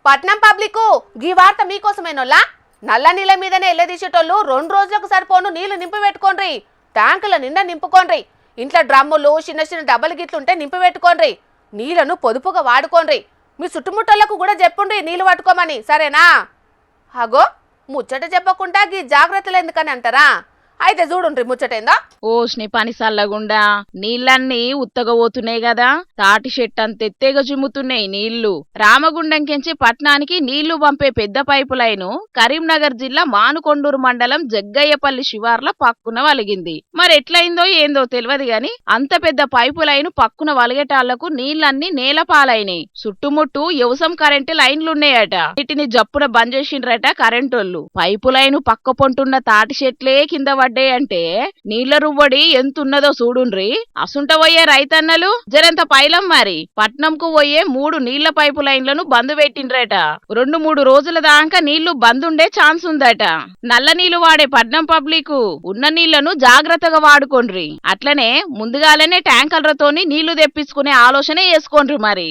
పట్నం పబ్లిక్ గీ వార్త మీకోసమేనోళ్ళా నల్ల నీళ్ళ మీదనే ఎల్లదీసేటోళ్ళు 2 రోజులకు సరిపోను నీళ్లు నింపి పెట్టుకోండి. ట్యాంకుల నిండా నింపుకోండి. ఇంట్లో డ్రమ్ములు చిన్న చిన్న డబ్బలు గిట్లుంటే నింపి పెట్టుకోండి. నీళ్లను పొదుపుగా వాడుకోండి. మీ చుట్టుముట్టలకు కూడా చెప్పుండ్రి నీళ్లు పట్టుకోమని, సరేనా? అగో ముచ్చట చెప్పకుండా గీ జాగ్రత్తలు ఎందుకని అంటారా? అయితే చూడుండ్రి ముచ్చటేందో. ఓష్ని పని సల్లగుండా నీళ్ళన్నీ ఉత్తగబోతున్నాయి కదా, తాటి చెట్టంత ఎత్తేగా జిమ్ముతున్నాయి నీళ్లు. రామగుండంకెంచి పట్నానికి నీళ్లు పంపే పెద్ద పైపు లైను కరీంనగర్ జిల్లా మానుకొండూరు మండలం జగ్గయ్యపల్లి శివార్ల పక్కున వలిగింది. మరెట్లయిందో ఏందో తెలియదు గాని అంత పెద్ద పైపు లైను పక్కున వలిగేటాళ్లకు నీళ్లన్నీ నేలపాలైనాయి. చుట్టుముట్టు వ్యవసాయం కరెంటు లైన్లున్నాయట. వీటిని జప్పున బంద్ చేసిండ్రట కరెంటోళ్లు. పైపు లైను పక్క పొంటున్న తాటి చెట్లే కింద అంటే నీళ్ల రువ్వడి ఎంతున్నదో చూడుండ్రి. అసుంట పోయే రైతన్నలు జరంత పైలం మరి పట్నంకు పోయే 3 నీళ్ల పైపు లైన్లను బంద్ పెట్టిండ్రట. 2-3 రోజుల దాకా నీళ్లు బందుండే ఛాన్స్ ఉందట. నల్ల నీళ్లు వాడే పట్నం పబ్లిక్ ఉన్న నీళ్లను జాగ్రత్తగా వాడుకోండ్రి. అట్లనే ముందుగాలనే ట్యాంకర్లతోని నీళ్లు తెప్పించుకునే ఆలోచన చేసుకోండ్రి మరి.